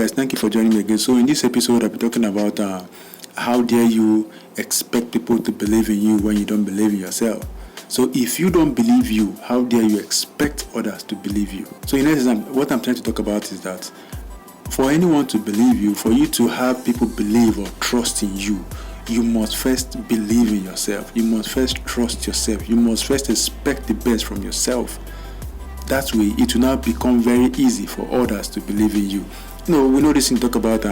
guys, thank you for joining me again. So in this episode, I'll be talking about how dare you expect people to believe in you when you don't believe in yourself. So if you don't believe you, how dare you expect others to believe you? So in essence, what I'm trying to talk about is that for anyone to believe you, for you to have people believe or trust in you, you must first believe in yourself. You must first trust yourself. You must first expect the best from yourself. That way, it will now become very easy for others to believe in you. We know this thing, talk about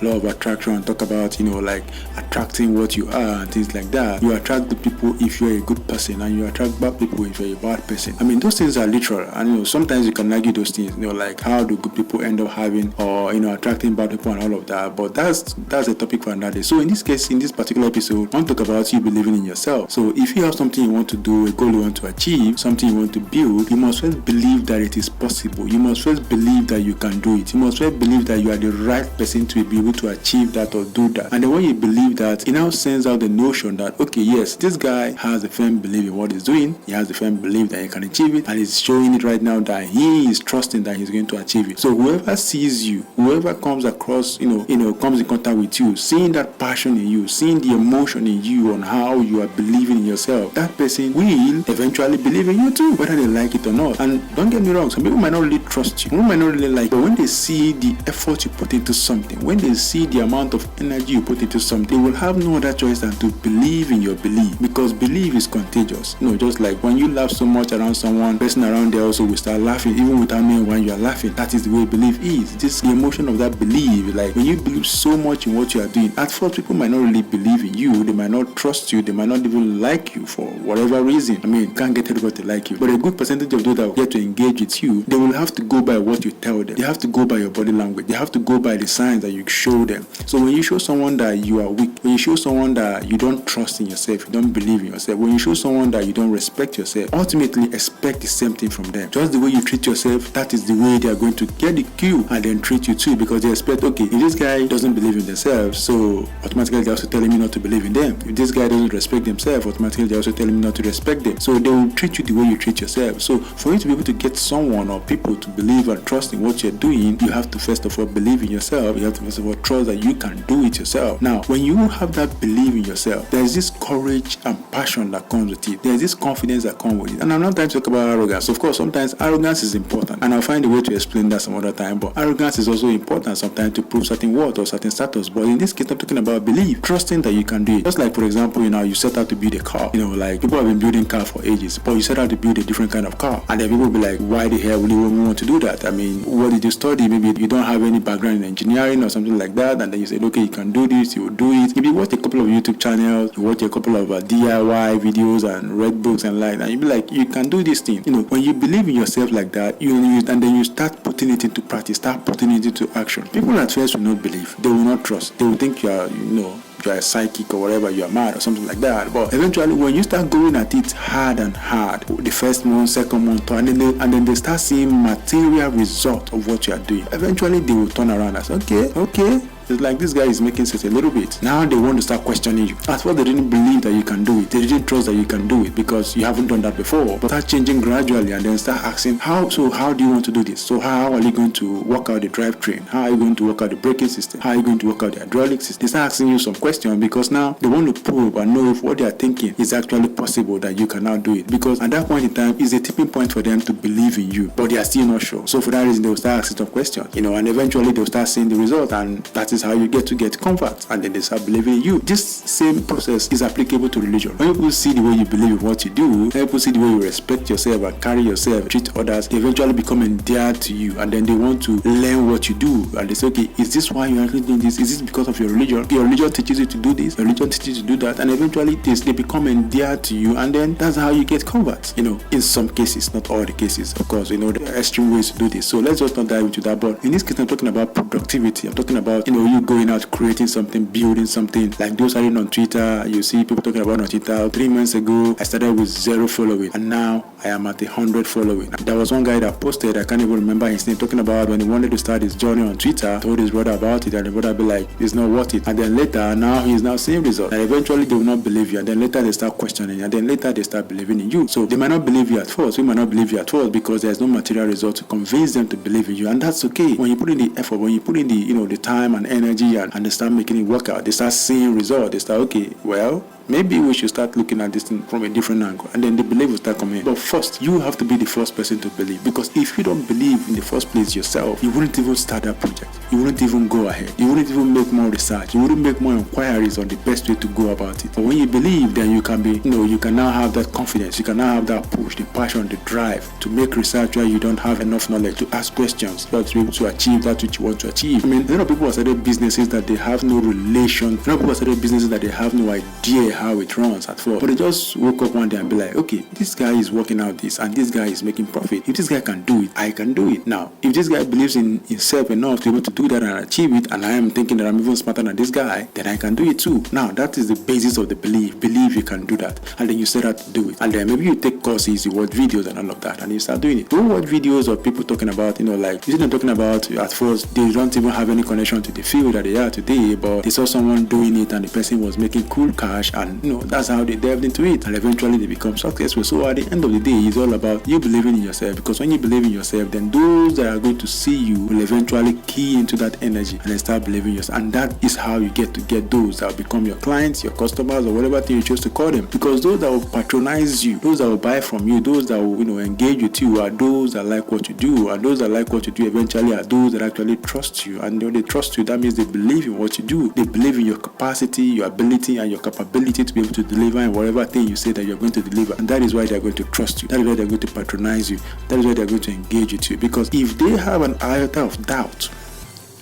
law of attraction, talk about, like attracting what you are and things like that. You attract the people if you're a good person, and you attract bad people if you're a bad person. I mean, those things are literal, and sometimes you can argue those things, like how do good people end up having or, attracting bad people and all of that. But that's a topic for another day. So in this case, in this particular episode, I want to talk about you believing in yourself. So if you have something you want to do, a goal you want to achieve, something you want to build, you must first believe that it is possible. You must first believe that you can do it. You must first believe that you are the right person to be able to achieve that or do that. And then when you believe that, it now sends out the notion that, okay, yes, this guy has a firm belief in what he's doing. He has a firm belief that he can achieve it, and he's showing it right now that he is trusting that he's going to achieve it. So whoever sees you, whoever comes across, comes in contact with you, seeing that passion in you, seeing the emotion in you on how you are believing in yourself, that person will eventually believe in you too, whether they like it or not. And don't get me wrong, some people might not really trust you, some people might not really like you, but when they see the effort you put into something, when they see the amount of energy you put into something, they will have no other choice than to believe in your belief, because belief is contagious. Just like when you laugh so much around someone, person around there also will start laughing, even without knowing when you are laughing. That is the way belief is. This the emotion of that belief. Like when you believe so much in what you are doing, at first people might not really believe in you, they might not trust you, they might not even like you for whatever reason. I mean, you can't get everybody to like you, but a good percentage of those that will get to engage with you, they will have to go by what you tell them. They have to go by your body language. They have to go by the signs that you show them. So when you show someone that you are weak, when you show someone that you don't trust in yourself, you don't believe in yourself, when you show someone that you don't respect yourself, ultimately expect the same thing from them. Just the way you treat yourself, that is the way they are going to get the cue and then treat you too, because they expect, okay, if this guy doesn't believe in themselves, so automatically they're also telling me not to believe in them. If this guy doesn't respect themselves, automatically they're also telling me not to respect them. So they will treat you the way you treat yourself. So for you to be able to get someone or people to believe and trust in what you're doing, you have to first of all believe in yourself. You have to first of all trust that you can do it yourself. Now, when you have that belief in yourself, there's this courage and passion that comes with it. There's this confidence that comes with it. And I'm not trying to talk about arrogance. Of course, sometimes arrogance is important, and I'll find a way to explain that some other time. But arrogance is also important sometimes to prove certain worth or certain status. But in this case, I'm talking about belief, trusting that you can do it. Just like, for example, you set out to build a car. Like people have been building cars for ages, but you set out to build a different kind of car, and then people will be like, why the hell would you want to do that? I mean, what did you study? Maybe you don't have any background in engineering or something like that, and then you said, okay, you can do this, you will do it. Maybe you watch a couple of YouTube channels, you watch a couple of DIY videos and read books and and you be like, you can do this thing. When you believe in yourself like that, and then you start putting it into practice, start putting it into action. People at first will not believe, they will not trust, they will think you are, you are a psychic or whatever, you are mad or something like that. But eventually, when you start going at it hard and hard, the first month, second month, and then they start seeing material result of what you are doing, eventually they will turn around and say, okay, it's like this guy is making sense a little bit. Now they want to start questioning you. At first they didn't believe that you can do it. They didn't trust that you can do it because you haven't done that before. But start changing gradually and then start asking, how do you want to do this? So how are you going to work out the drivetrain? How are you going to work out the braking system? How are you going to work out the hydraulic system? They start asking you some questions because now they want to probe and know if what they are thinking is actually possible, that you can now do it. Because at that point in time, it's a tipping point for them to believe in you, but they are still not sure. So for that reason, they will start asking some questions, and eventually they'll start seeing the result, and that is how you get comfort, and then they start believing in you. This same process is applicable to religion. When people see the way you believe in what you do, when people see the way you respect yourself and carry yourself, treat others, they eventually become endeared to you, and then they want to learn what you do, and they say, okay, is this why you're actually doing this? Is this because of your religion? Your religion teaches you to do this, your religion teaches you to do that, and eventually they become endeared to you, and then that's how you get converts. In some cases, not all the cases, of course, there are extreme ways to do this. So let's just not dive into that. But in this case, I'm talking about productivity. I'm talking about, you going out, creating something, building something. Like those are on Twitter, you see people talking about on Twitter. 3 months ago, I started with 0 following, and now I am at 100 following. There was one guy that posted, I can't even remember his name, talking about when he wanted to start his journey on Twitter, told his brother about it, and the brother be like, it's not worth it. And then later, now he's now seeing results. And eventually they will not believe you, and then later they start questioning, and then later they start believing in you. So they might not believe you at first, we might not believe you at first because there's no material result to convince them to believe in you, and that's okay. When you put in the effort, when you put in the time and energy, and they start making it work out, they start seeing results, they start, okay, well, maybe we should start looking at this thing from a different angle, and then the belief will start coming in. But first, you have to be the first person to believe, because if you don't believe in the first place yourself, you wouldn't even start that project. You wouldn't even go ahead. You wouldn't even make more research. You wouldn't make more inquiries on the best way to go about it. But when you believe, then you can be, you can now have that confidence. You can now have that push, the passion, the drive to make research where you don't have enough knowledge, to ask questions, to be able to achieve that which you want to achieve. I mean, a lot of people have started businesses that they have no relation. A lot of people have started businesses that they have no idea how it runs at first. But they just woke up one day and be like, okay, this guy is working out this, and this guy is making profit. If this guy can do it, I can do it. Now, if this guy believes in himself enough to be able to do that and achieve it, and I am thinking that I'm even smarter than this guy, then I can do it too. Now, that is the basis of the belief. Believe you can do that. And then you set out to do it. And then maybe you take courses, you watch videos and all of that, and you start doing it. Don't watch videos of people talking about, like, you see them talking about, at first, they don't even have any connection to the field that they are today, but they saw someone doing it and the person was making cool cash, and, that's how they delved into it, and eventually they become successful. So at the end of the day, it's all about you believing in yourself, because when you believe in yourself, then those that are going to see you will eventually key into that energy and then start believing in yourself. And that is how you get those that will become your clients, your customers, or whatever thing you choose to call them. Because those that will patronize you, those that will buy from you, those that will engage with you, are those that like what you do, and those that like what you do eventually are those that actually trust you. And when they trust you, that means they believe in what you do. They believe in your capacity, your ability, and your capability to be able to deliver in whatever thing you say that you're going to deliver. And that is why they're going to trust you. That is why they're going to patronize you. That is why they're going to engage with you. Because if they have an iota of doubt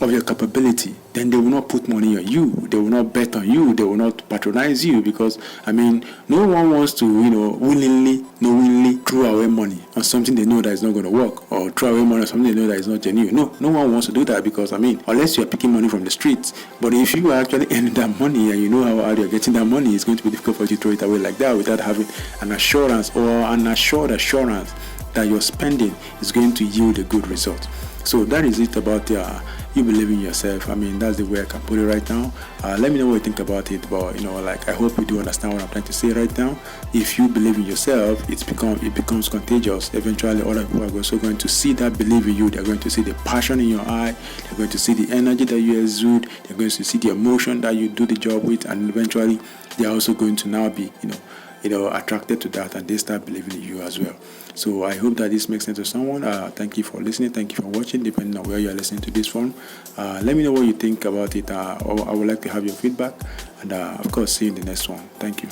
of your capability, then they will not put money on you. They will not bet on you. They will not patronize you, because no one wants to willingly, knowingly throw away money on something they know that is not going to work, or throw away money on something they know that is not genuine. No one wants to do that, because unless you are picking money from the streets. But if you are actually earning that money and you know how you're getting that money, it's going to be difficult for you to throw it away like that without having an assurance, or an assured assurance that your spending is going to yield a good result. So that is it about you believe in yourself. That's the way I can put it right now. Let me know what you think about it. But I hope you do understand what I'm trying to say right now. If you believe in yourself, it becomes contagious. Eventually, other people are also going to see that belief in you. They're going to see the passion in your eye. They're going to see the energy that you exude. They're going to see the emotion that you do the job with, and eventually, they're also going to now be attracted to that, and they start believing in you as well. So I hope that this makes sense to someone. Thank you for listening. Thank you for watching, depending on where you're listening to this from. Let me know what you think about it. I would like to have your feedback, and of course, see you in the next one. Thank you.